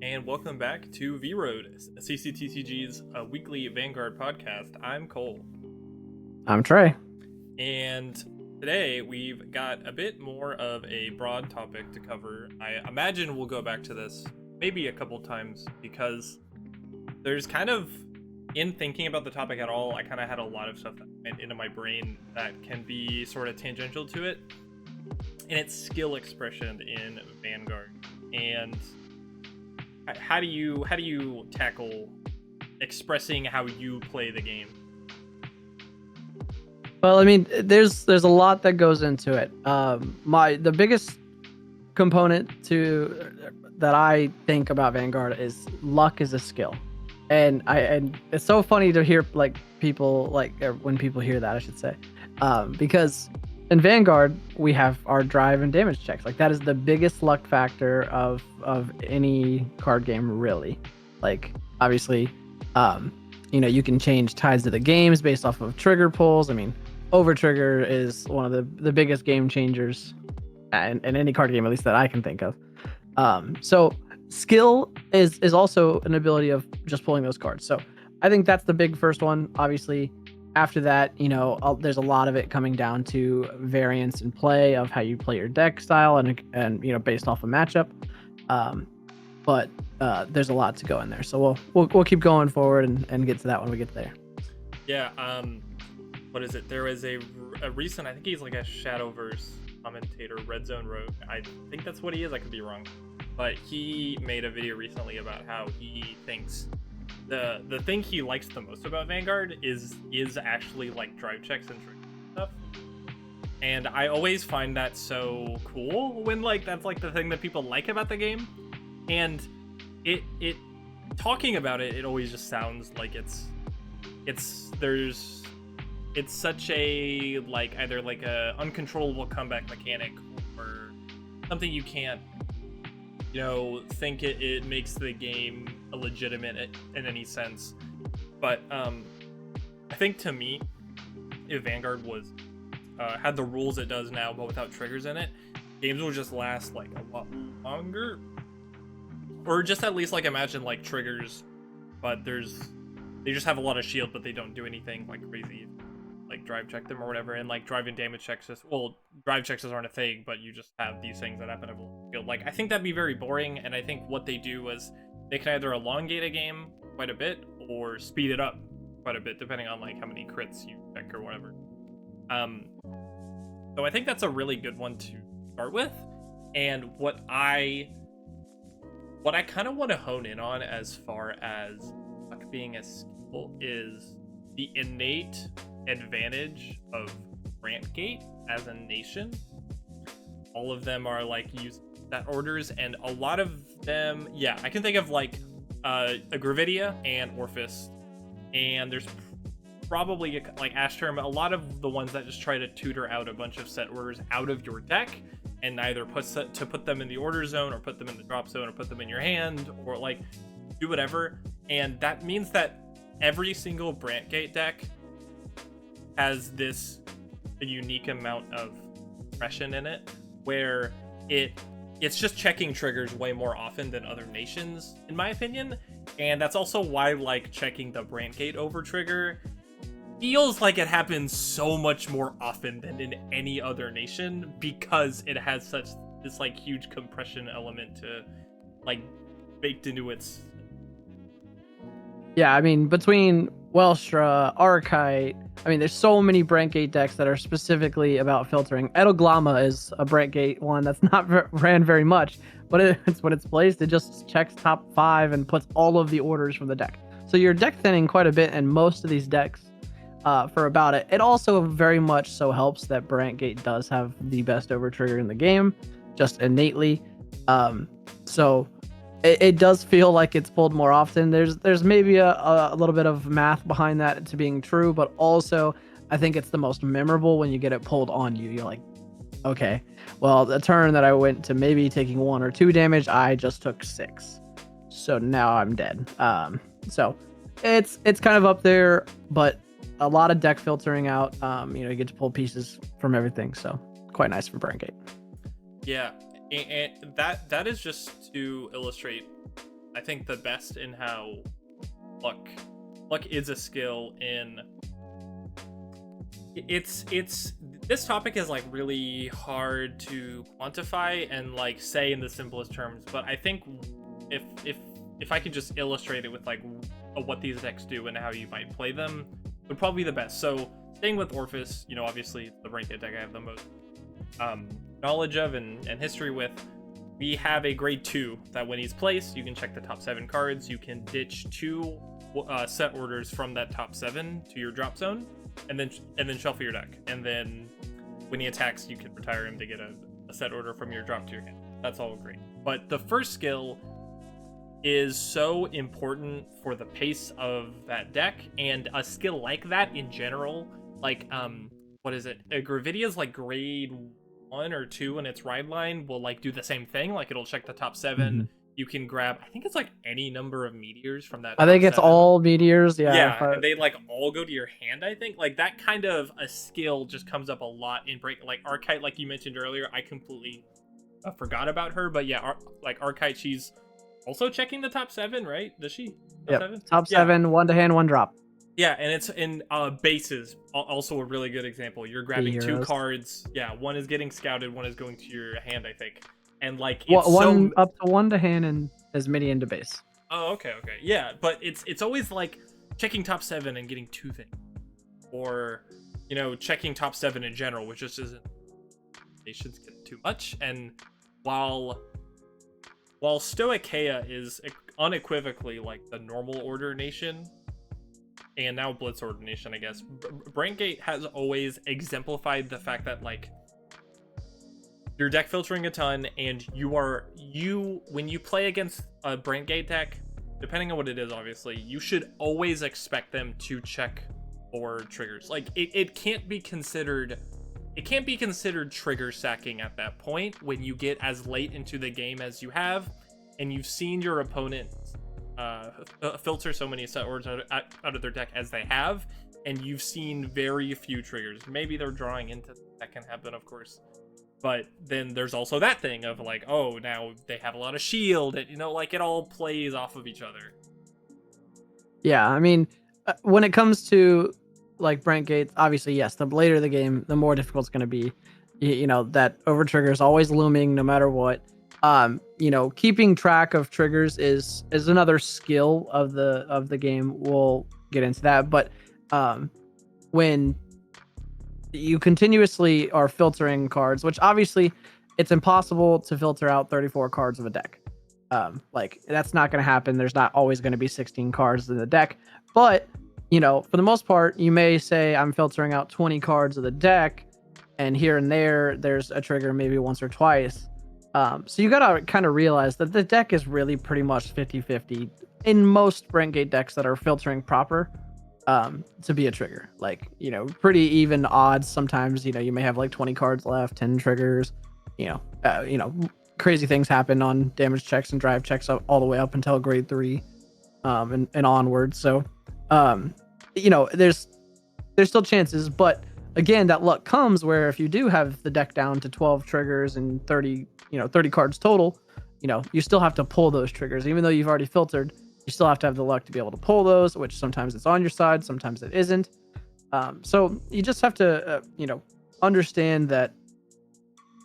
and welcome back to V-Road, CCTCG's weekly Vanguard podcast. I'm Cole. I'm Trey. And today we've got a bit more of a broad topic to cover. I imagine we'll go back to this maybe a couple times because there's kind of, in thinking about the topic at all, I kind of had a lot of stuff that went into my brain that can be sort of tangential to it. And it's skill expression in Vanguard. And how do you tackle expressing how you play the game? Well, I mean, there's a lot that goes into it. The biggest component that I think about Vanguard is luck is a skill, and it's so funny to hear when people hear that, I should say, because in Vanguard we have our drive and damage checks. Like, that is the biggest luck factor of any card game, really. Like, obviously, you can change tides of the games based off of trigger pulls. I mean, over trigger is one of the biggest game changers in any card game, at least that I can think of. So skill is also an ability of just pulling those cards. So I think that's the big first one. Obviously, after that, there's a lot of it coming down to variance in play of how you play your deck style and based off a matchup. But there's a lot to go in there. So we'll keep going forward and get to that when we get there. Yeah. What is it? There was a recent, I think he's like a Shadowverse commentator, Red Zone Rogue. I think that's what he is. I could be wrong. But he made a video recently about how he thinks the thing he likes the most about Vanguard is actually like drive checks and stuff. And I always find that so cool when that's like the thing that people like about the game. And it talking about it always just sounds like it's such a either like a uncontrollable comeback mechanic or something you can't think it makes the game illegitimate in any sense. But I think, to me, if Vanguard was had the rules it does now but without triggers in it, games will just last like a lot longer. Or just at least imagine triggers, but they just have a lot of shield, but they don't do anything crazy, drive check them or whatever. And drive and damage checks drive checks aren't a thing, but you just have these things that happen every field. I think that'd be very boring. And I think what they do is they can either elongate a game quite a bit or speed it up quite a bit, depending on how many crits you check or whatever. So I think that's a really good one to start with. And what I kind of want to hone in on as far as being a skill is the innate advantage of Grant Gate as a nation. All of them are use set orders, and a lot of them, I can think of Gravidia and Orphis, and there's probably Ashterm, a lot of the ones that just try to tutor out a bunch of set orders out of your deck and either put them in the order zone or put them in the drop zone or put them in your hand or do whatever. And that means that every single Brant Gate deck has a unique amount of compression in it, where it's just checking triggers way more often than other nations, in my opinion. And that's also why checking the Brant Gate over trigger feels like it happens so much more often than in any other nation, because it has this huge compression element to baked into its. Yeah, I mean, between Welstra, Archite, there's so many Brant Gate decks that are specifically about filtering. Edoglama is a Brant Gate one that's not ran very much, but it's when it's placed, it just checks top 5 and puts all of the orders from the deck. So you're deck thinning quite a bit in most of these decks for about it. It also very much so helps that Brant Gate does have the best over trigger in the game, just innately. So it does feel like it's pulled more often. There's maybe a little bit of math behind that to being true, but also I think it's the most memorable when you get it pulled on you. You're like, okay, well, the turn that I went to maybe taking 1 or 2 damage, I just took 6. So now I'm dead. So it's kind of up there, but a lot of deck filtering out. You get to pull pieces from everything. So quite nice for Brant Gate. Yeah. And that is just to illustrate I think the best in how luck is a skill in it's this topic is like really hard to quantify and like say in the simplest terms, but I think if I could just illustrate it with like what these decks do and how you might play them, would probably be the best. So staying with Orphis, you know, obviously the ranked deck I have the most knowledge of and history with. We have a grade 2 that when he's placed, you can check the top 7 cards. You can ditch 2 set orders from that top 7 to your drop zone, and then shuffle your deck. And then when he attacks, you can retire him to get a set order from your drop to your hand. That's all great. But the first skill is so important for the pace of that deck, and a skill like that in general, like what is it? Gravidia's like grade 1 or 2 in its ride line will like do the same thing. Like it'll check the top 7. Mm-hmm. You can grab, I think it's like any number of meteors from that. I think it's 7. all meteors. Yeah, and they like all go to your hand. I think like that kind of a skill just comes up a lot in break. Like Archite, like you mentioned earlier, I completely forgot about her. But yeah, like Archite, she's also checking the top 7, right? Does she? Top 7, 1 to hand, 1 drop. Yeah, and it's in bases, also a really good example. You're grabbing 2 cards. Yeah, one is getting scouted, one is going to your hand, I think. And like it's one up to 1 to hand and as many into base. Oh, okay. Yeah, but it's always like checking top 7 and getting 2 things. Or, you know, checking top 7 in general, which just isn't, nations get too much. And while Stoicheia is unequivocally like the normal order nation, and now Blitz Order Nation, I guess, Brankgate has always exemplified the fact that like you're deck filtering a ton, and when you play against a Brankgate deck, depending on what it is, obviously, you should always expect them to check for triggers. Like it can't be considered trigger sacking at that point when you get as late into the game as you have, and you've seen your opponent filter so many set orders out of their deck as they have, and you've seen very few triggers. Maybe they're drawing into that, can happen, of course, but then there's also that thing of like, oh, now they have a lot of shield, and you know, like it all plays off of each other. Yeah, I mean, when it comes to like Brankgate, obviously yes, the later the game, the more difficult it's going to be. You know, that over trigger is always looming no matter what. You know, keeping track of triggers is another skill of the game. We'll get into that, but when you continuously are filtering cards, which obviously it's impossible to filter out 34 cards of a deck. Like that's not going to happen. There's not always going to be 16 cards in the deck, but you know, for the most part, you may say I'm filtering out 20 cards of the deck, and here and there's a trigger maybe once or twice. So you gotta kind of realize that the deck is really pretty much 50-50 in most Brankgate decks that are filtering proper to be a trigger. Like, you know, pretty even odds. Sometimes, you know, you may have like 20 cards left, 10 triggers. You know, crazy things happen on damage checks and drive checks all the way up until grade 3 and onward. So, you know, there's still chances, but again, that luck comes where if you do have the deck down to 12 triggers and 30 cards total, you know, you still have to pull those triggers. Even though you've already filtered, you still have to have the luck to be able to pull those, which sometimes it's on your side, sometimes it isn't. So you just have to, you know, understand that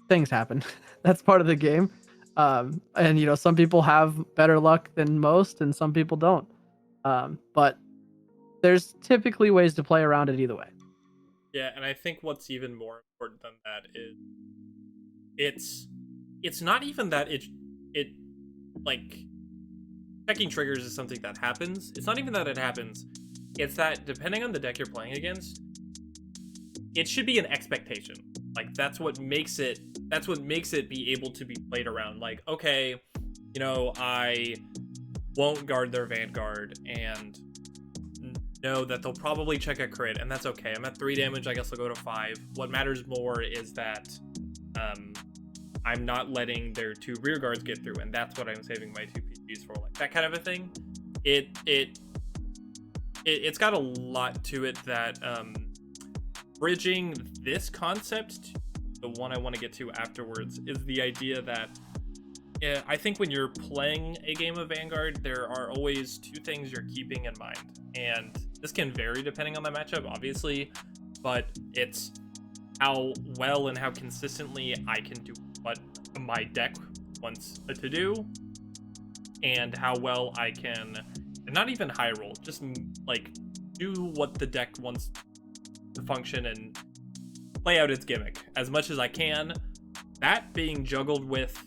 things happen. That's part of the game. And, you know, some people have better luck than most and some people don't. But there's typically ways to play around it either way. Yeah, and I think what's even more important than that is it's not even that it like checking triggers is something that happens. It's not even that it happens. It's that depending on the deck you're playing against, it should be an expectation. Like that's what makes it be able to be played around. Like, okay, you know, I won't guard their Vanguard and know that they'll probably check a crit, and that's okay. I'm at 3 damage, I guess I'll go to 5. What matters more is that I'm not letting their 2 rear guards get through, and that's what I'm saving my 2 PGs for. Like that kind of a thing. It's got a lot to it that bridging this concept to the one I want to get to afterwards is the idea that Yeah, I think when you're playing a game of Vanguard, there are always two things you're keeping in mind. And this can vary depending on the matchup, obviously, but it's how well and how consistently I can do what my deck wants to do, and how well I can, and not even high roll, just like do what the deck wants to function and play out its gimmick as much as I can. That being juggled with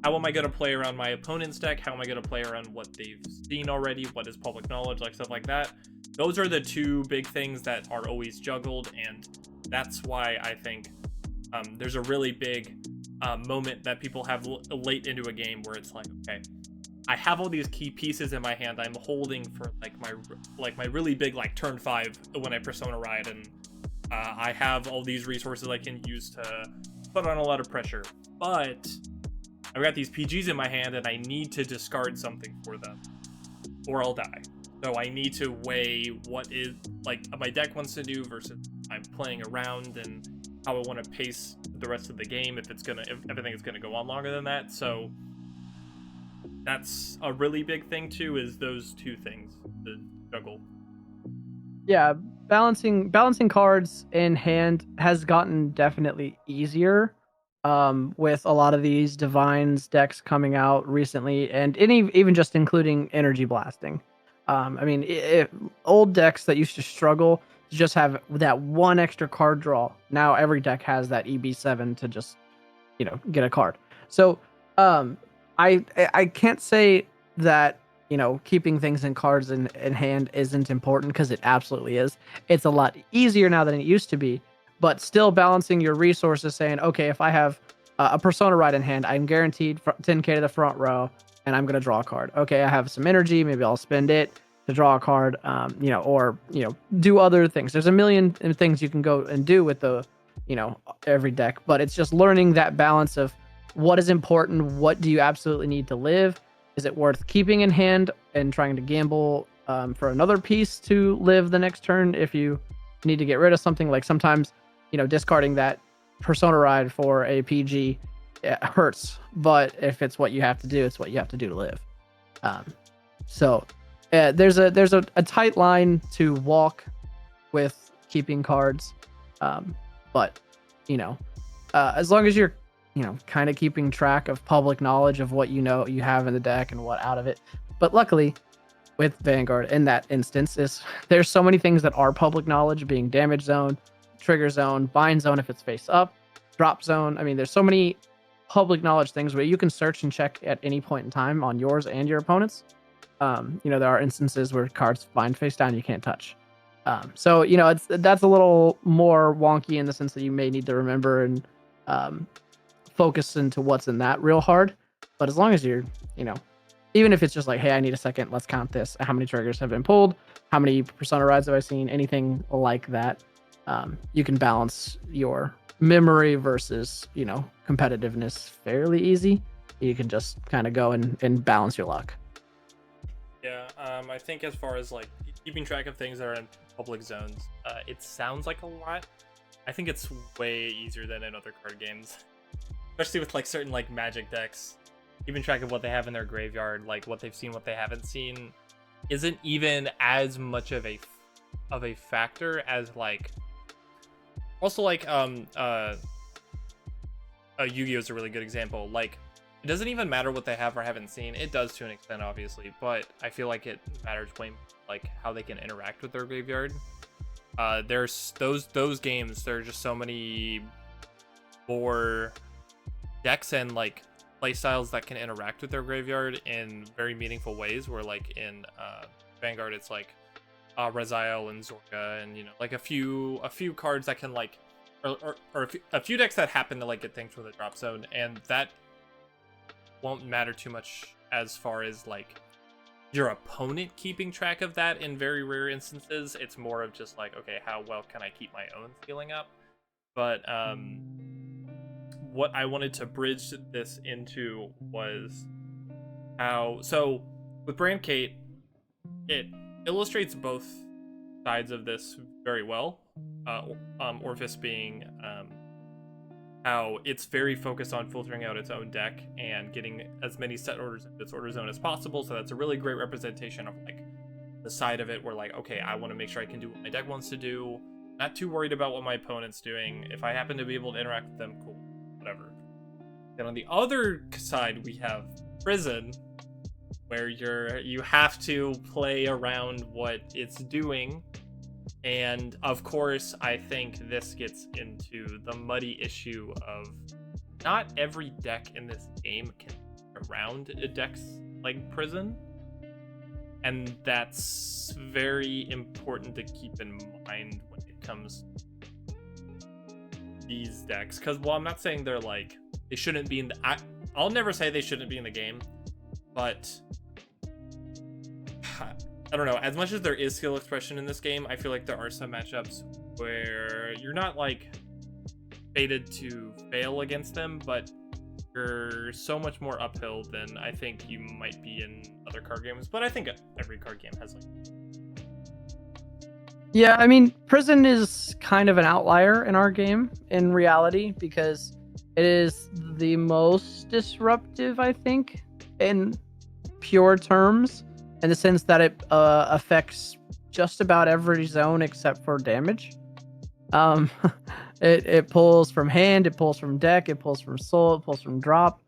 how am I going to play around my opponent's deck? How am I going to play around what they've seen already? What is public knowledge? Like stuff like that. Those are the two big things that are always juggled, and that's why I think there's a really big moment that people have late into a game where it's like, okay, I have all these key pieces in my hand. I'm holding for my really big like turn 5 when I Persona Ride, and I have all these resources I can use to put on a lot of pressure, but I've got these PGs in my hand and I need to discard something for them or I'll die. So I need to weigh what is like my deck wants to do versus I'm playing around and how I want to pace the rest of the game if everything is gonna go on longer than that. So that's a really big thing too, is those two things to juggle. Yeah, balancing cards in hand has gotten definitely easier with a lot of these divines decks coming out recently, and even just including energy blasting. I mean, old decks that used to struggle to just have that one extra card draw, now every deck has that EB7 to just get a card. So I can't say that keeping things in cards in hand isn't important, because it absolutely is. It's a lot easier now than it used to be, but still balancing your resources, saying, okay, if I have a Persona Ride in hand, I'm guaranteed 10k to the front row, and I'm going to draw a card. Okay, I have some energy, maybe I'll spend it to draw a card, or do other things. There's a million things you can go and do with the every deck, but it's just learning that balance of what is important, what do you absolutely need to live. Is it worth keeping in hand and trying to gamble for another piece to live the next turn if you need to get rid of something? Like sometimes, discarding that Persona Ride for a PG, it hurts. But if it's what you have to do, it's what you have to do to live. So there's a tight line to walk with keeping cards. But as long as you're kind of keeping track of public knowledge of what you have in the deck and what out of it. But luckily, with Vanguard, in that instance, there's so many things that are public knowledge, being damage zone, trigger zone, bind zone if it's face up, drop zone. I mean, there's so many public knowledge things where you can search and check at any point in time on yours and your opponent's. There are instances where cards bind face down you can't touch. So that's a little more wonky in the sense that you may need to remember and focus into what's in that real hard. But as long as you're even if it's just like, hey, I need a second, let's count this, how many triggers have been pulled, how many Persona Rides have I seen, anything like that, you can balance your memory versus competitiveness fairly easy. You can just kind of go and balance your luck. Yeah, I think as far as like keeping track of things that are in public zones, it sounds like a lot. I think it's way easier than in other card games, especially with like certain like Magic decks. Keeping track of what they have in their graveyard, like what they've seen, what they haven't seen, isn't even as much of a factor as like. Also, like Yu-Gi-Oh is a really good example. Like, it doesn't even matter what they have or haven't seen. It does to an extent, obviously, but I feel like it matters way like how they can interact with their graveyard. There's those games. There are just so many more decks and like playstyles that can interact with their graveyard in very meaningful ways. Where like in Vanguard, it's like Raziel and Zorga, and like a few cards that can like, or a few decks that happen to like get things from the drop zone, and that won't matter too much as far as like your opponent keeping track of that. In very rare instances, it's more of just like, okay, how well can I keep my own scaling up? But what I wanted to bridge this into was how, so with Brandkate, it illustrates both sides of this very well. Orphis being how it's very focused on filtering out its own deck and getting as many set orders in its order zone as possible. So that's a really great representation of like the side of it where like, okay, I want to make sure I can do what my deck wants to do. Not too worried about what my opponent's doing. If I happen to be able to interact with them, cool, whatever. Then on the other side, we have Prison, where you have to play around what it's doing. And of course, I think this gets into the muddy issue of not every deck in this game can around a decks like Prison. And that's very important to keep in mind when it comes to these decks. Because while I'm not saying they're like, they shouldn't be in the... I'll never say they shouldn't be in the game, but I don't know. As much as there is skill expression in this game, I feel like there are some matchups where you're not like fated to fail against them, but you're so much more uphill than I think you might be in other card games. But I think every card game has like... Yeah, I mean, Prison is kind of an outlier in our game in reality because it is the most disruptive, I think, in pure terms, in the sense that it affects just about every zone except for damage. It pulls from hand, it pulls from deck, it pulls from soul, it pulls from drop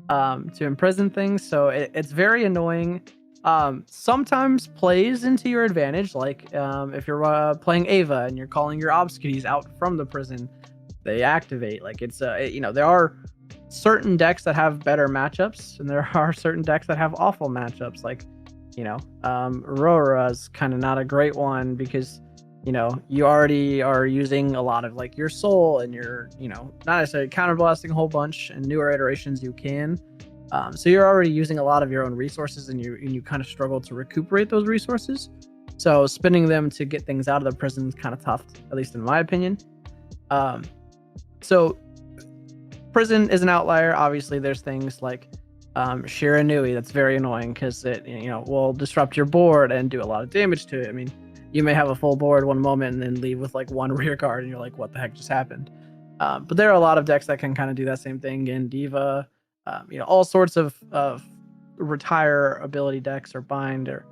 to imprison things. So it's very annoying. Sometimes plays into your advantage, like if you're playing Ava and you're calling your obscurities out from the prison, they activate. Like it's there are certain decks that have better matchups, and there are certain decks that have awful matchups. Like Aurora's kind of not a great one because you already are using a lot of like your soul and your not necessarily counterblasting a whole bunch. In newer iterations you can. So you're already using a lot of your own resources, and you kind of struggle to recuperate those resources. So spending them to get things out of the prison is kind of tough, at least in my opinion. So Prison is an outlier. Obviously, there's things like Shiranui that's very annoying because it will disrupt your board and do a lot of damage to it. I mean, you may have a full board one moment and then leave with like one rear card, and you're like, what the heck just happened? But there are a lot of decks that can kind of do that same thing. In Diva, all sorts of retire ability decks or bind or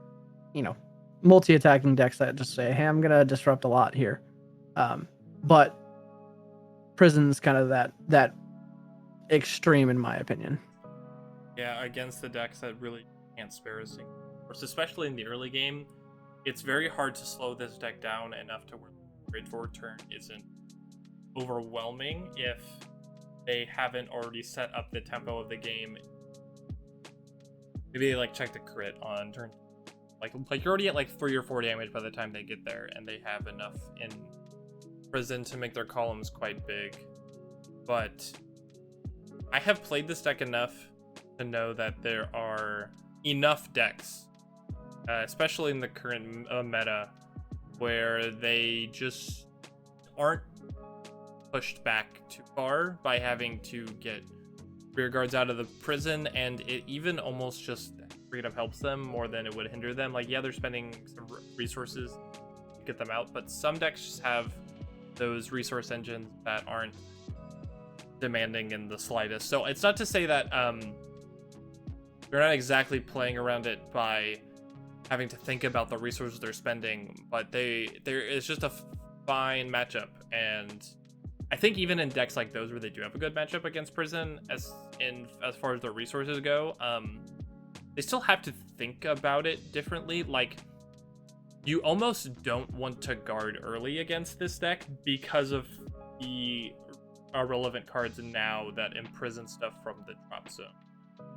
multi-attacking decks that just say, hey, I'm gonna disrupt a lot here. But Prison's kind of that extreme in my opinion. Yeah, against the decks that really can't spare a single force, especially in the early game, it's very hard to slow this deck down enough to where the grade 4 turn isn't overwhelming if they haven't already set up the tempo of the game. Maybe they like check the crit on turn, like you're already at like 3 or 4 damage by the time they get there, and they have enough in Prison to make their columns quite big. But I have played this deck enough to know that there are enough decks, especially in the current meta, where they just aren't pushed back too far by having to get rear guards out of the prison, and it even almost just freedom helps them more than it would hinder them. Like, yeah, they're spending some resources to get them out, but some decks just have those resource engines that aren't demanding in the slightest. So it's not to say that you're not exactly playing around it by having to think about the resources they're spending, but there is just a fine matchup. And I think even in decks like those where they do have a good matchup against Prison, as far as their resources go, they still have to think about it differently. Like, you almost don't want to guard early against this deck because of the irrelevant cards now that imprison stuff from the drop zone.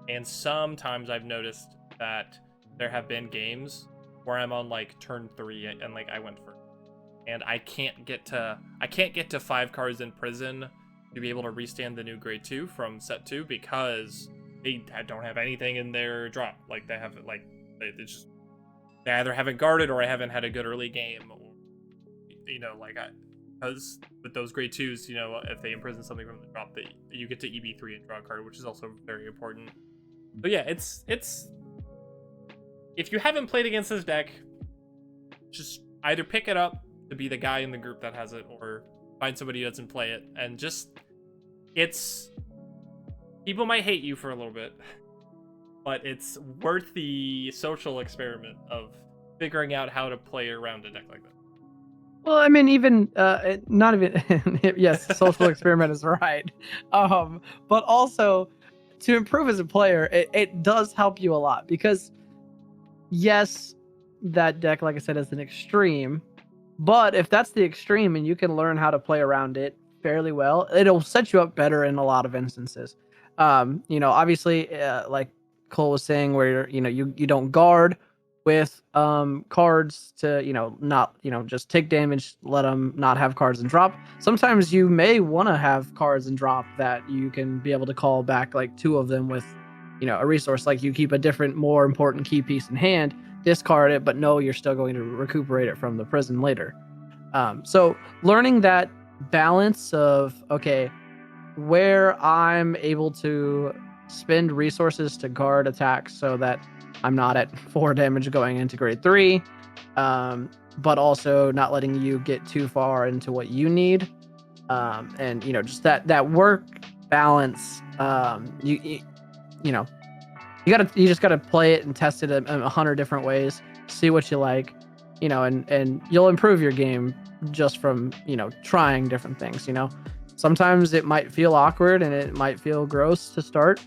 And sometimes I've noticed that there have been games where I'm on like turn 3 and like I went first, and I can't get to 5 cards in prison to be able to restand the new grade 2 from set 2 because they don't have anything in their drop. Like, they have like they either haven't guarded or I haven't had a good early game, or because with those grade 2s, if they imprison something from the drop, you get to EB3 and draw a card, which is also very important. But yeah, it's if you haven't played against this deck, just either pick it up to be the guy in the group that has it, or find somebody who doesn't play it and just it's people might hate you for a little bit, but it's worth the social experiment of figuring out how to play around a deck like that. Well, I mean, even not even yes, social experiment is right, but also to improve as a player, it does help you a lot because yes, that deck, like I said, is an extreme, but if that's the extreme and you can learn how to play around it fairly well, it'll set you up better in a lot of instances. Obviously, like Cole was saying, where you don't guard with cards to not just take damage, let them not have cards and drop. Sometimes you may want to have cards and drop that you can be able to call back like two of them with a resource. Like you keep a different, more important key piece in hand, discard it, but know you're still going to recuperate it from the prison later. So learning that balance of, okay, where I'm able to spend resources to guard attacks so that I'm not at 4 damage going into grade 3, but also not letting you get too far into what you need, and just that work balance. You just gotta play it and test it 100 different ways, see what you like, and you'll improve your game just from trying different things. Sometimes it might feel awkward and it might feel gross to start,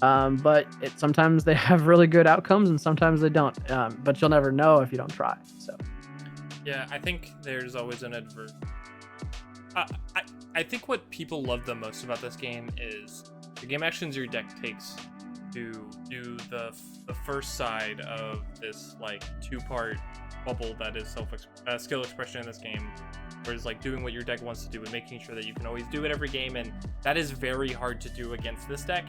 but sometimes they have really good outcomes and sometimes they don't. But you'll never know if you don't try. So yeah, I think there's always an adverse. I think what people love the most about this game is the game actions your deck takes to do the first side of this like 2-part bubble that is skill expression in this game, whereas like doing what your deck wants to do and making sure that you can always do it every game, and that is very hard to do against this deck.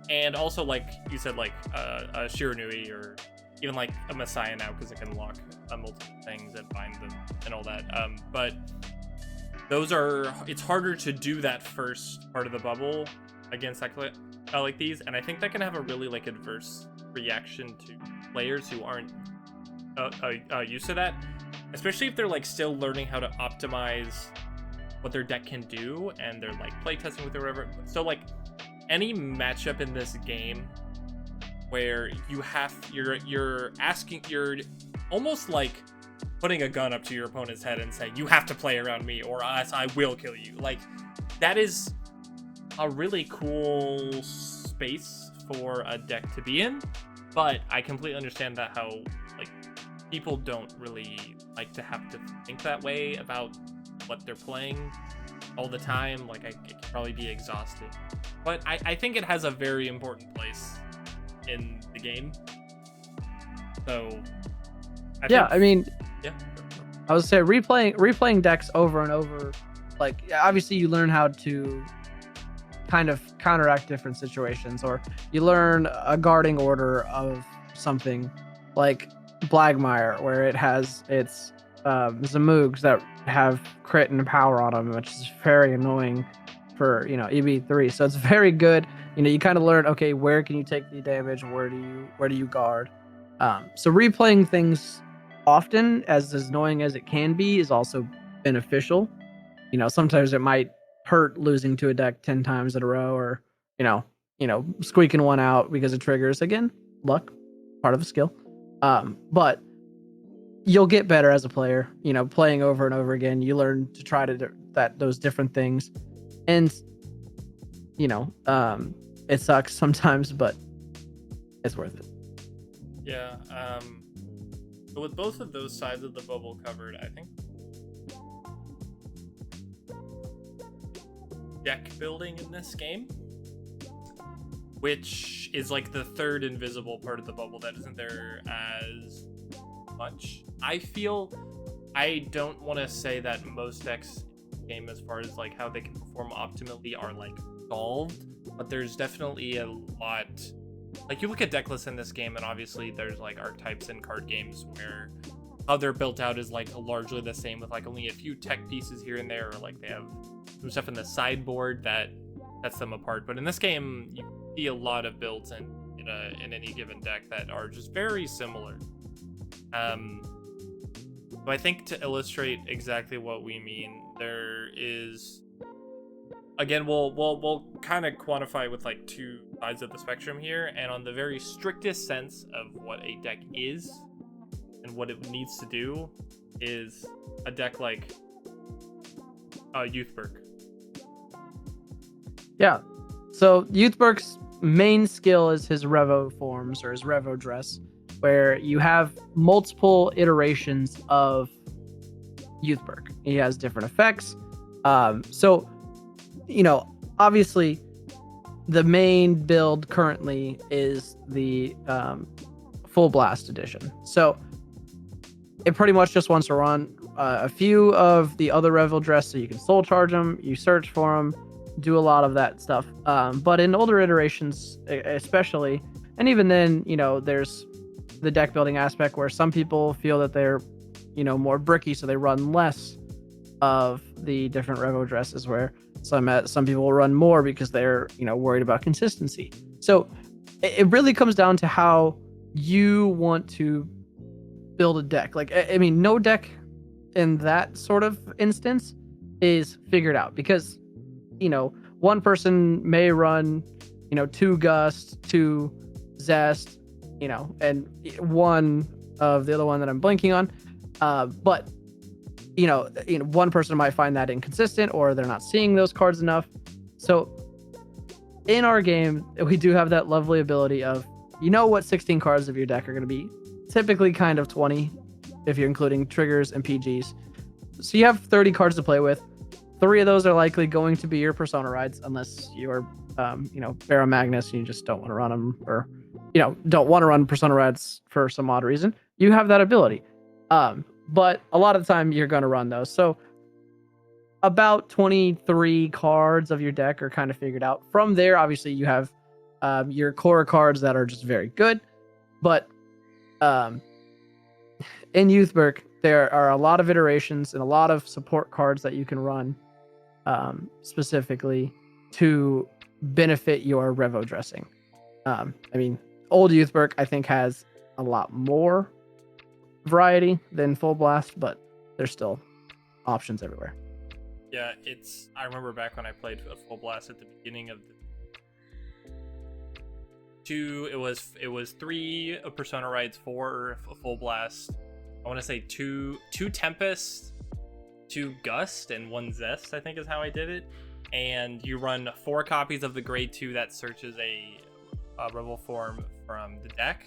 And also, like you said, like a Shiranui or even like a Messiah now, because it can lock multiple things and bind them and all that, but it's harder to do that first part of the bubble against like these, and I think that can have a really like adverse reaction to players who aren't used to that, especially if they're like still learning how to optimize what their deck can do and they're like playtesting with it or whatever. So like any matchup in this game where you're almost like putting a gun up to your opponent's head and saying you have to play around me or else I will kill you, like that is a really cool space for a deck to be in. But I completely understand that how like people don't really like to have to think that way about what they're playing all the time. Like it can probably be exhausting, but I think it has a very important place in the game. So I mean, yeah, I would say replaying decks over and over, like obviously you learn how to kind of counteract different situations, or you learn a guarding order of something like Blagmire, where it has its Zamoogs that have crit and power on them, which is very annoying for EB3. So it's very good. You kind of learn, okay, where can you take the damage, where do you guard. So replaying things often, as annoying as it can be, is also beneficial. Sometimes it might hurt losing to a deck 10 times in a row, or squeaking one out because of triggers. Again, luck, part of a skill. But you'll get better as a player. Playing over and over again, you learn to try to those different things, and it sucks sometimes, but it's worth it. Yeah. So with both of those sides of the bubble covered, I think deck building in this game, which is like the third invisible part of the bubble that isn't there as much. I don't want to say that most decks in the game, as far as like how they can perform optimally, are like solved, but there's definitely a lot. Like you look at deck lists in this game, and obviously there's like archetypes in card games where how they're built out is like largely the same, with like only a few tech pieces here and there, or like they have some stuff in the sideboard that sets them apart. But in this game, you see a lot of builds in any given deck that are just very similar. So I think to illustrate exactly what we mean, there is again, we'll kind of quantify with like two sides of the spectrum here, and on the very strictest sense of what a deck is and what it needs to do is a deck like Youthberg. Yeah. So Youthberg's main skill is his Revo forms or his Revo dress, where you have multiple iterations of Youthberg. He has different effects. So, obviously, the main build currently is the Full Blast edition. So it pretty much just wants to run a few of the other Revo dress, so you can soul charge them, you search for them, do a lot of that stuff. But in older iterations, especially, and even then, there's the deck building aspect where some people feel that they're, more bricky, so they run less of the different Revo dresses, where some people will run more because they're, worried about consistency. So it really comes down to how you want to build a deck. Like, I mean, no deck in that sort of instance is figured out, because one person may run 2 Gust, 2 Zest, and one of the other one that I'm blanking on, but one person might find that inconsistent, or they're not seeing those cards enough. So in our game, we do have that lovely ability of what 16 cards of your deck are going to be, typically kind of 20 if you're including triggers and PGs. So you have 30 cards to play with. 3 of those are likely going to be your Persona rides, unless you're, Barrow Magnus and you just don't want to run them, or, don't want to run Persona rides for some odd reason. You have that ability. But a lot of the time you're going to run those. So about 23 cards of your deck are kind of figured out. From there, obviously, you have your core cards that are just very good. But in Youthberg, there are a lot of iterations and a lot of support cards that you can run specifically to benefit your Revo dressing. Old Youthberg, I think, has a lot more variety than Full Blast, but there's still options everywhere. Yeah, I remember back when I played a Full Blast at the beginning of it was 3 Persona rides, 4 Full Blast. I want to say 2 Tempest, 2 Gust, and 1 Zest, I think is how I did it. And you run 4 copies of the grade 2 that searches a Revel form from the deck,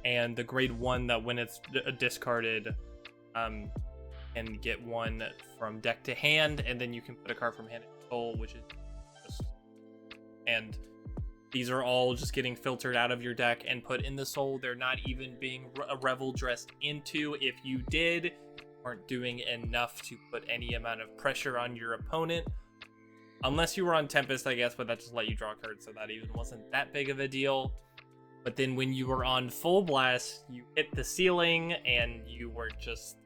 and the grade 1 that when it's discarded can get 1 from deck to hand, and then you can put a card from hand to soul, which is just, and these are all just getting filtered out of your deck and put in the soul. They're not even being Revel dressed into. If you did, you weren't doing enough to put any amount of pressure on your opponent, unless you were on Tempest, I guess, but that just let you draw cards, so that even wasn't that big of a deal. But then when you were on Full Blast, you hit the ceiling, and you were just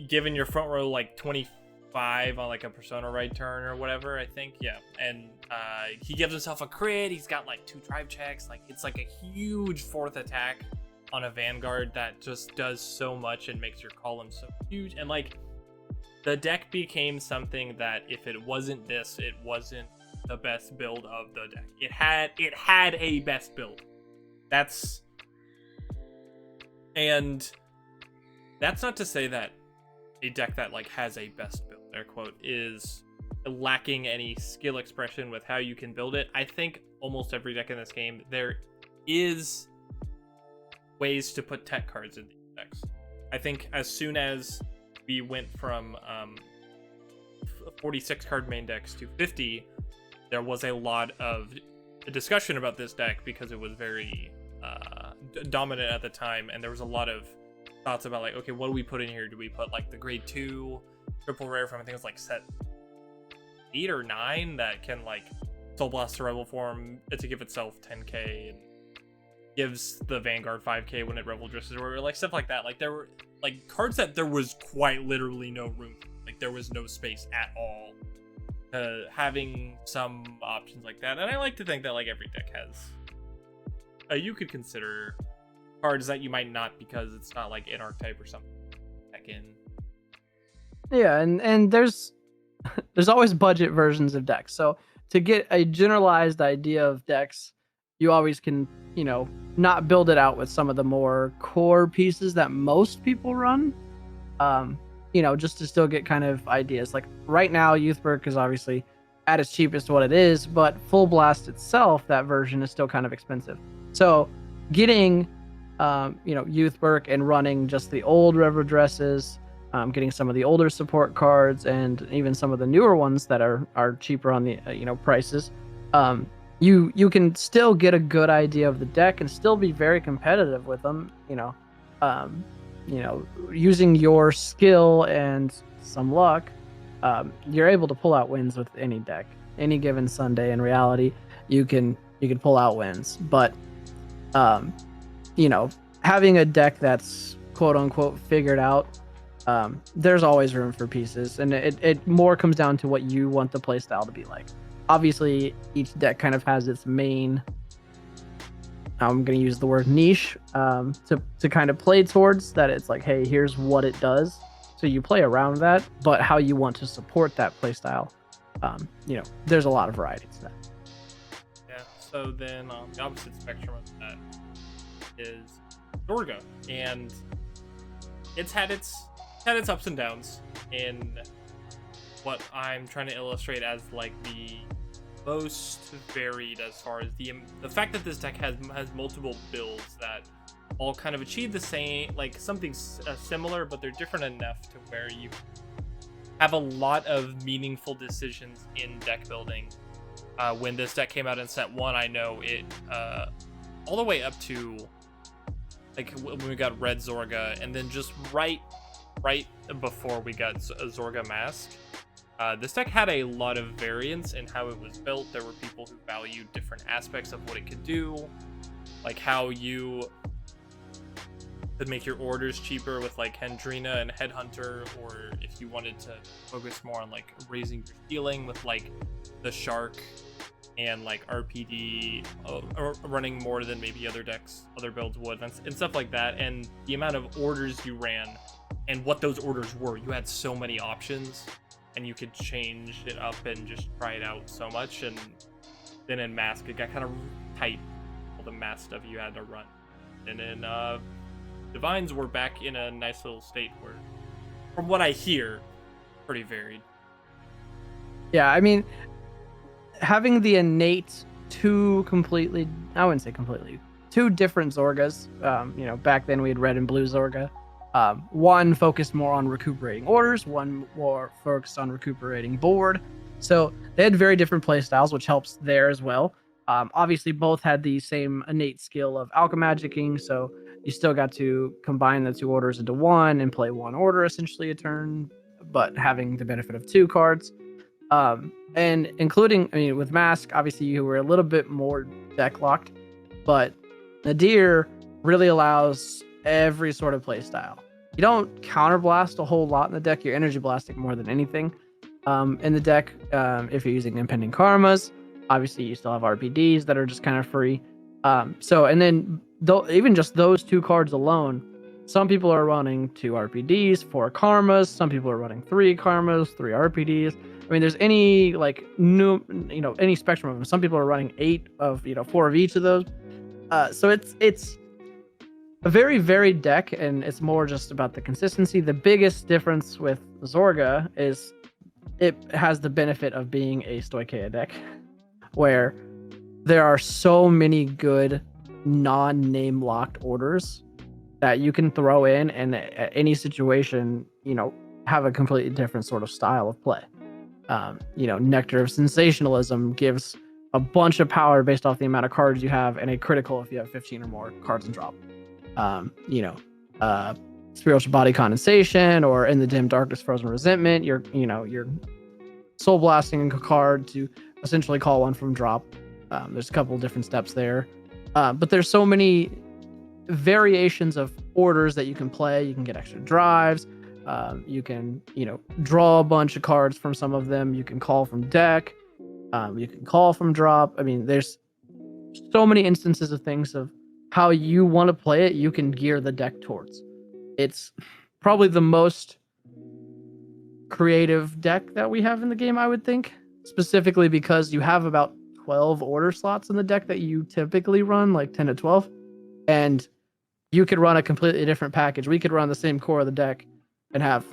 giving your front row like 25 on like a Persona right turn or whatever, I think. Yeah. And he gives himself a crit. He's got like 2 drive checks. Like, it's like a huge 4th attack on a Vanguard that just does so much and makes your column so huge. And like, the deck became something that if it wasn't this, it wasn't the best build of the deck. It had a best build. That's not to say that a deck that like has a best build, air quote, is lacking any skill expression with how you can build it. I think almost every deck in this game, there is ways to put tech cards in these decks. I think as soon as we went from 46 card main decks to 50, there was a lot of discussion about this deck because it was very dominant at the time, and there was a lot of thoughts about like, okay, what do we put in here? Do we put like the grade 2 triple rare from, I think it was like set 8 or 9 that can like Soul Blast to Revel form to give itself 10k and gives the Vanguard 5k when it Revel dresses, or like stuff like that. Like, there were like cards that there was quite literally no room, like there was no space at all. Having some options like that, and I like to think that like every deck has you could consider cards that you might not, because it's not like an archetype or something back in. Yeah, and there's there's always budget versions of decks. So to get a generalized idea of decks, you always can, not build it out with some of the more core pieces that most people run. Just to still get kind of ideas. Like right now, Youthberg is obviously at its cheapest what it is, but Full Blast itself, that version is still kind of expensive. So getting, Youthberg and running just the old River Dresses, getting some of the older support cards and even some of the newer ones that are cheaper on the prices. You can still get a good idea of the deck and still be very competitive with them. Using your skill and some luck, you're able to pull out wins with any deck. Any given Sunday, in reality, you can pull out wins. But having a deck that's quote unquote figured out, there's always room for pieces, and it more comes down to what you want the playstyle to be like. Obviously, each deck kind of has its main, I'm going to use the word niche, to kind of play towards that. It's like, hey, here's what it does. So you play around that, but how you want to support that playstyle, there's a lot of variety to that. Yeah, so then on the opposite spectrum of that is Zorga, and it's had its ups and downs in what I'm trying to illustrate as like the most varied, as far as the fact that this deck has multiple builds that all kind of achieve the same, like something similar, but they're different enough to where you have a lot of meaningful decisions in deck building. When this deck came out in set 1, I know it all the way up to like when we got Red Zorga, and then just right before we got Zorga Mask. This deck had a lot of variance in how it was built. There were people who valued different aspects of what it could do, like how you could make your orders cheaper with like Hendrina and Headhunter, or if you wanted to focus more on like raising your ceiling with like the Shark and like RPD, or running more than maybe other builds would, and stuff like that. And the amount of orders you ran and what those orders were, you had so many options, and you could change it up and just try it out so much. And then in Mask, it got kind of tight, all the Mask stuff you had to run. And then Divines were back in a nice little state where, from what I hear, pretty varied. Yeah, I mean, having the innate two different Zorgas. Back then we had Red and Blue Zorga. One focused more on recuperating orders, one more focused on recuperating board. So they had very different play styles, which helps there as well. Obviously, both had the same innate skill of alchemagicking, so you still got to combine the two orders into one and play one order essentially a turn, but having the benefit of two cards. And including, with Mask, obviously you were a little bit more deck locked, but Nadir really allows every sort of play style. You don't counterblast a whole lot in the deck. You're energy blasting more than anything in the deck. If you're using Impending Karmas, obviously you still have RPDs that are just kind of free. And then even just those two cards alone, some people are running 2 RPDs, 4 Karmas. Some people are running 3 Karmas, 3 RPDs. There's any any spectrum of them. Some people are running 8 of 4 of each of those. So it's a very varied deck, and it's more just about the consistency. The biggest difference with Zorga is it has the benefit of being a Stoicheia deck, where there are so many good non-name locked orders that you can throw in, and at any situation, have a completely different sort of style of play. Nectar of Sensationalism gives a bunch of power based off the amount of cards you have, and a critical if you have 15 or more cards in drop. Spiritual Body Condensation, or In the Dim Darkness Frozen Resentment, you're soul blasting a card to essentially call one from drop. There's a couple of different steps there, but there's so many variations of orders that you can play. You can get extra drives. You can draw a bunch of cards from some of them. You can call from deck. You can call from drop. There's so many instances of things of how you want to play it. You can gear the deck towards. It's probably the most creative deck that we have in the game, I would think. Specifically because you have about 12 order slots in the deck that you typically run, like 10 to 12. And you could run a completely different package. We could run the same core of the deck and have,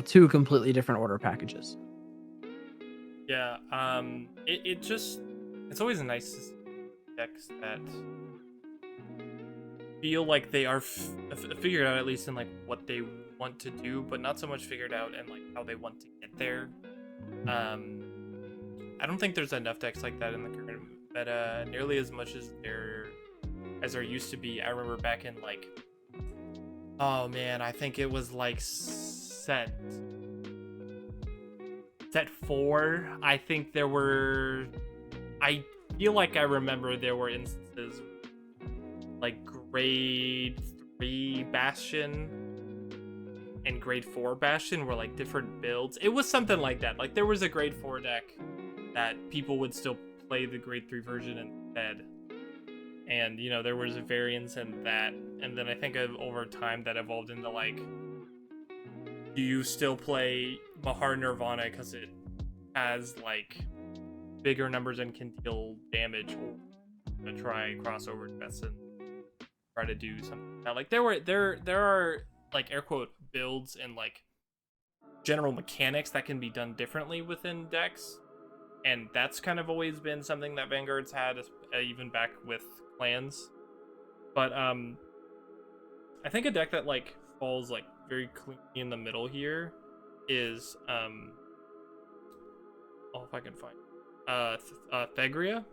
2 completely different order packages. Yeah, it's always nice to see decks that feel like they are figured out, at least in like what they want to do, but not so much figured out in like how they want to get there. I don't think there's enough decks like that in the current meta, nearly as much as there used to be. I remember back in like, oh man, I think it was like set 4. I think I feel like I remember there were instances like grade 3 Bastion and grade 4 Bastion were like different builds. It was something like that. Like there was a grade 4 deck that people would still play the grade 3 version instead. And, there was a variance in that. And then I think over time that evolved into like, do you still play Mahar Nirvana because it has like bigger numbers and can deal damage, or to try crossover tests and try to do something now? Like there are like air quote builds and like general mechanics that can be done differently within decks, and that's kind of always been something that Vanguard's had, even back with clans. But I think a deck that like falls like very clean in the middle here is if I can find Thegria.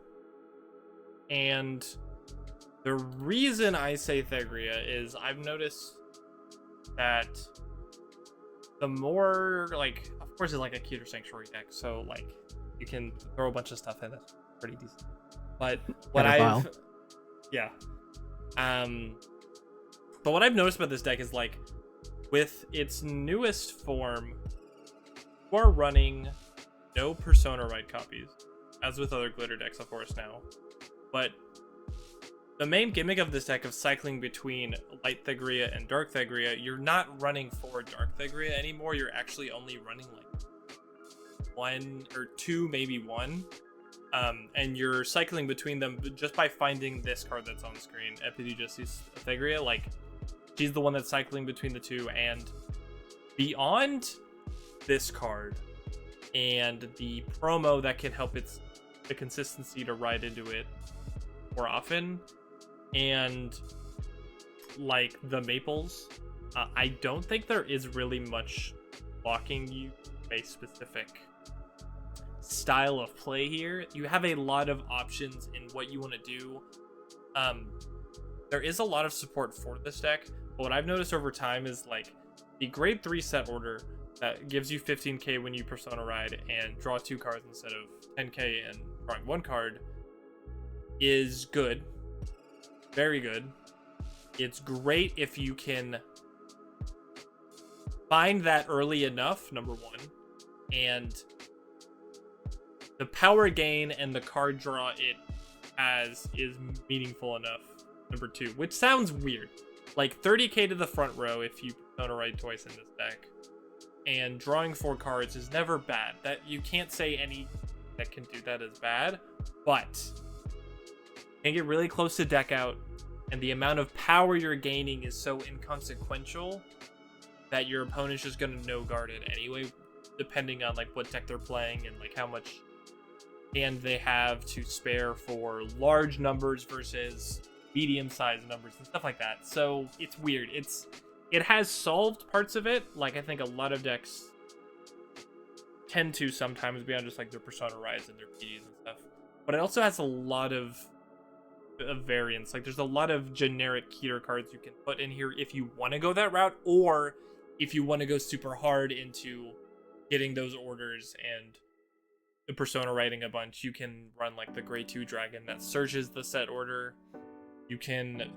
And the reason I say Thegria is I've noticed that the more, like, of course it's like a Keter Sanctuary deck, so like you can throw a bunch of stuff in it, pretty decent. But what but what I've noticed about this deck is like with its newest form, you are running no Persona Ride copies, as with other glitter decks, of course, now. But the main gimmick of this deck of cycling between Light Thegria and Dark Thegria, you're not running 4 Dark Thegria anymore. You're actually only running like 1 or 2, maybe 1. And you're cycling between them just by finding this card that's on screen, Epidigestis Thegria. Like, she's the one that's cycling between the two, and beyond this card and the promo that can help the consistency to ride into it more often, and like the maples, I don't think there is really much blocking you a specific style of play here. You have a lot of options in what you want to do. There is a lot of support for this deck, but what I've noticed over time is like the grade 3 set order that gives you 15k when you Persona Ride and draw 2 cards instead of 10k and drawing 1 card is good. Very good. It's great if you can find that early enough, number 1, and the power gain and the card draw it has is meaningful enough, number 2, which sounds weird. Like 30k to the front row if you Persona Ride twice in this deck, and drawing 4 cards is never bad. That you can't say any that can do that is bad, but you can get really close to deck out, and the amount of power you're gaining is so inconsequential that your opponent's just gonna no guard it anyway, depending on like what deck they're playing and like how much hand they have to spare for large numbers versus medium-sized numbers and stuff like that. So it's weird. It has solved parts of it. Like I think a lot of decks tend to sometimes beyond just like their Persona Rides and their PDs and stuff. But it also has a lot of variance. Like there's a lot of generic Keter cards you can put in here if you want to go that route, or if you want to go super hard into getting those orders and the Persona Riding a bunch. You can run like the grade 2 dragon that searches the set order. You can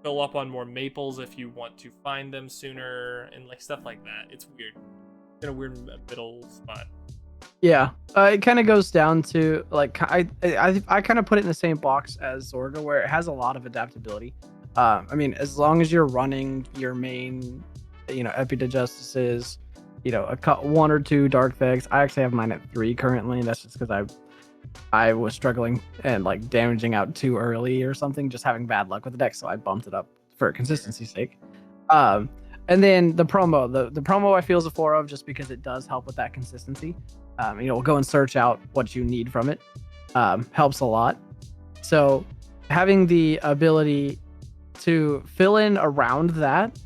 fill up on more maples if you want to find them sooner, and like stuff like that. It's weird. In a weird middle spot. Yeah, it kind of goes down to like I kind of put it in the same box as Zorga, where it has a lot of adaptability. I mean, as long as you're running your main, Epidigestis, one or two dark things. I actually have mine at 3 currently, and that's just because I was struggling and like damaging out too early or something, just having bad luck with the deck, so I bumped it up for consistency's sake. And then the promo, the promo I feel is a 4 of, just because it does help with that consistency. We'll go and search out what you need from it. Helps a lot. So having the ability to fill in around that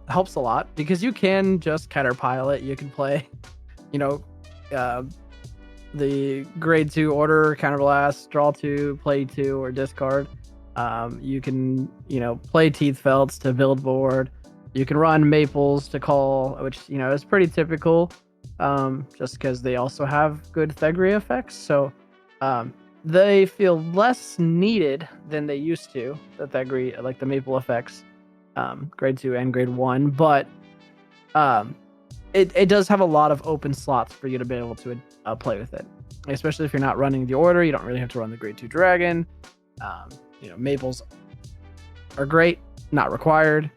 helps a lot, because you can just Caterpilot. You can play, the grade 2 order, counterblast, draw 2, play 2, or discard. You can, play Teeth Felts to build board. You can run Maples to call, which, is pretty typical, just because they also have good Thegria effects. So they feel less needed than they used to, the Thegria, like the Maple effects, grade 2 and grade 1. But it does have a lot of open slots for you to be able to play with it, especially if you're not running the order. You don't really have to run the grade 2 dragon. Maples are great, not required.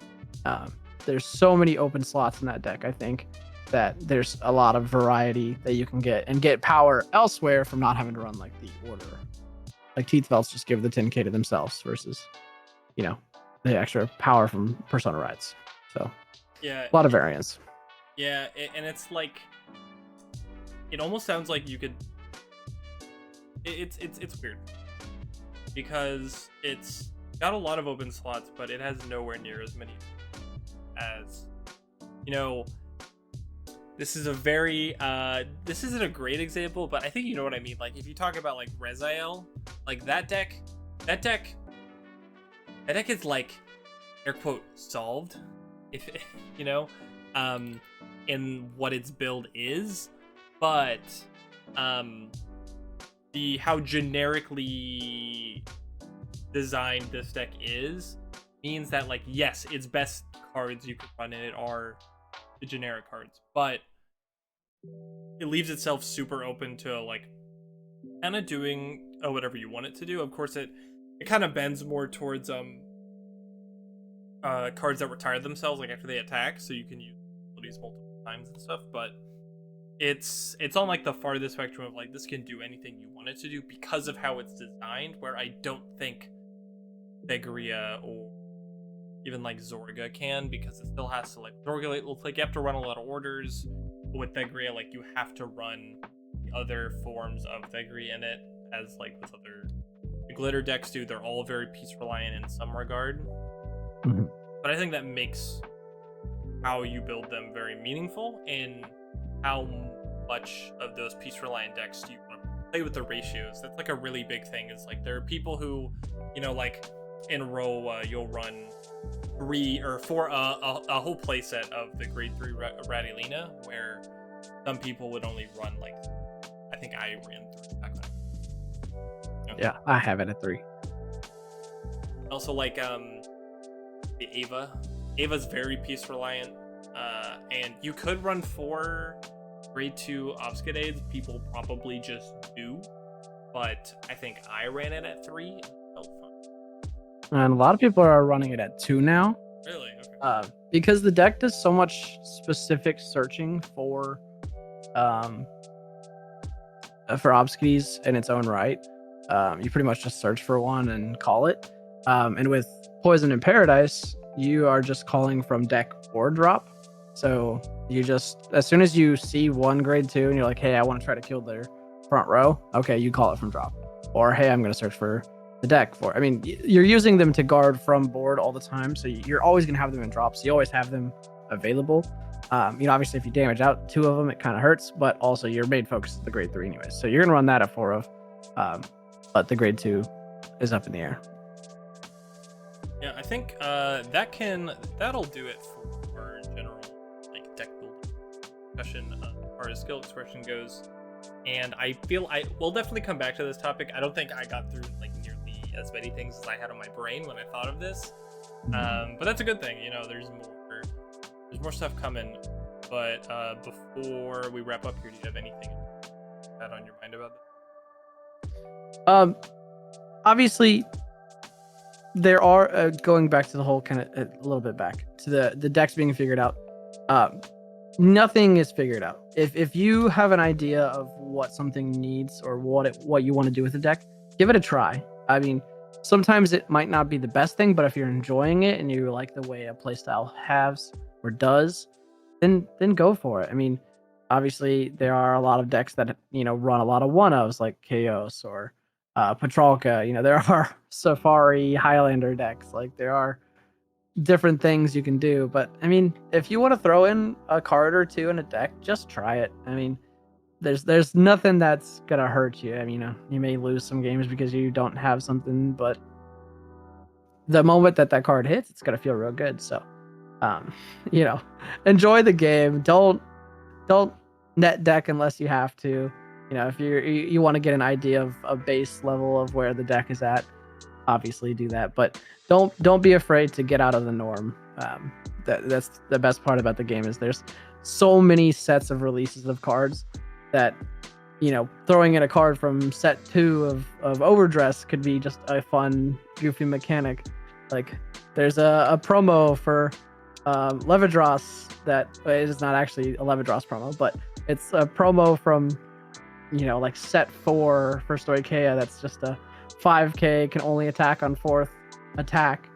There's so many open slots in that deck. I think that there's a lot of variety that you can get and get power elsewhere from not having to run like the order. Like Teeth Felts just give the 10k to themselves versus, the extra power from Persona Rides. So yeah, a lot of variance. Yeah, and it's like, it almost sounds like you could. It's weird because it's got a lot of open slots, but it has nowhere near as many as, this is a very this isn't a great example, but I think you know what I mean. Like if you talk about like Rezael, like that deck is like, air quote, solved, if in what its build is, but how generically designed this deck is means that, like, yes, its best cards you could run in it are the generic cards, but it leaves itself super open to like kind of doing whatever you want it to do. Of course, it kind of bends more towards cards that retire themselves like after they attack, so you can use abilities multiple times and stuff, but it's on like the farthest spectrum of like, this can do anything you want it to do because of how it's designed, where I don't think Thegria or even like Zorga can, because it still has to like Zorga, like you have to run a lot of orders. With Thegria, like you have to run the other forms of Thegria in it, as like with other glitter decks do. They're all very piece reliant in some regard. Mm-hmm. But I think that makes how you build them very meaningful, and how much of those piece reliant decks do you want to play with the ratios. That's like a really big thing. Is like there are people who, like in row, you'll run 3 or 4 a whole playset of the grade 3 Radilina, where some people would only run like, I think I ran 3 back then. Yeah, I have it at 3. Also like the Ava's very piece reliant, and you could run 4 grade 2 Obscurades. People probably just do, but I think I ran it at 3 and it felt fun. And a lot of people are running it at 2 now. Really? Okay. Because the deck does so much specific searching for Obscuries in its own right. You pretty much just search for one and call it. And with Poison in Paradise, you are just calling from deck or drop. So you just, as soon as you see one grade 2 and you're like, hey, I want to try to kill their front row, okay, you call it from drop. Or hey, I'm going to search for the deck for. I mean, you're using them to guard from board all the time, so you're always going to have them in drops. You always have them available. Obviously, if you damage out 2 of them, it kind of hurts, but also your main focus is the grade 3 anyways. So you're going to run that at 4 of, but the grade 2 is up in the air. Yeah, I think that'll do it for general like deck building discussion as far as skill expression goes. And I feel we'll definitely come back to this topic. I don't think I got through like nearly as many things as I had on my brain when I thought of this, but that's a good thing. There's more stuff coming. But before we wrap up here, do you have anything on your mind about that? Obviously, there are going back to the whole kind of a little bit back to the decks being figured out. nothing is figured out. If you have an idea of what something needs or what you want to do with the deck, give it a try. I mean, sometimes it might not be the best thing, but if you're enjoying it and you like the way a playstyle has or does, then go for it. I mean, obviously there are a lot of decks that run a lot of one-ofs like Chaos or Petrolka. There are Safari Highlander decks. Like there are different things you can do. But I mean, if you want to throw in a card or two in a deck, just try it. I mean, there's nothing that's gonna hurt you. I mean, you may lose some games because you don't have something, but the moment that card hits, it's gonna feel real good. So, um, you know, enjoy the game. Don't net deck unless you have to. If you want to get an idea of a base level of where the deck is at, obviously do that, but don't be afraid to get out of the norm. That's the best part about the game is there's so many sets of releases of cards that throwing in a card from set 2 of Overdress could be just a fun goofy mechanic. Like there's a promo for Levidros that it is not actually a Levidros promo, but it's a promo from like set 4 for Stoicheia that's just a 5k, can only attack on 4th attack,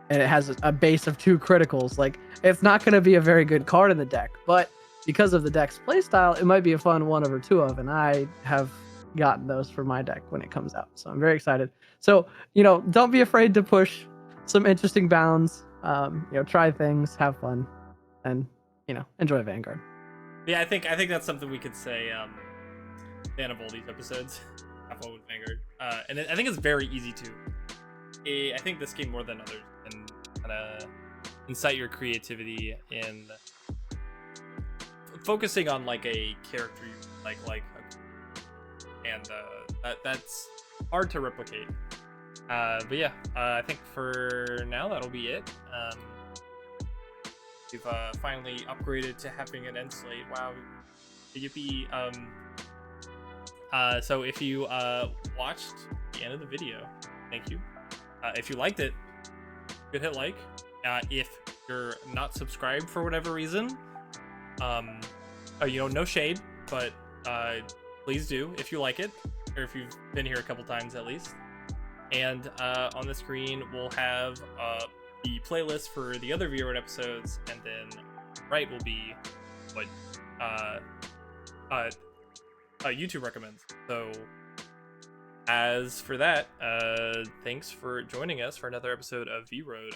and it has a base of 2 criticals. Like it's not going to be a very good card in the deck, but because of the deck's playstyle, it might be a fun 1 over 2 of, and I have gotten those for my deck when it comes out, so I'm very excited. So don't be afraid to push some interesting bounds. Try things, have fun, and enjoy Vanguard. Yeah, I think that's something we could say. The end of all these episodes. Have fun with Vanguard. And I think it's very easy to. I think this game more than others can kind of incite your creativity in focusing on like a character you like, and that's hard to replicate. But yeah, I think for now that'll be it. We've finally upgraded to having an end slate. Wow, yippee! So if you watched the end of the video, thank you. If you liked it, you could hit like. If you're not subscribed for whatever reason, no shade, but please do if you like it, or if you've been here a couple times at least. And on the screen we'll have the playlist for the other Vanguard episodes, and then right will be what YouTube recommends. So as for that, thanks for joining us for another episode of V Road.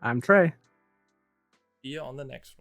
I'm Trey. See you on the next one.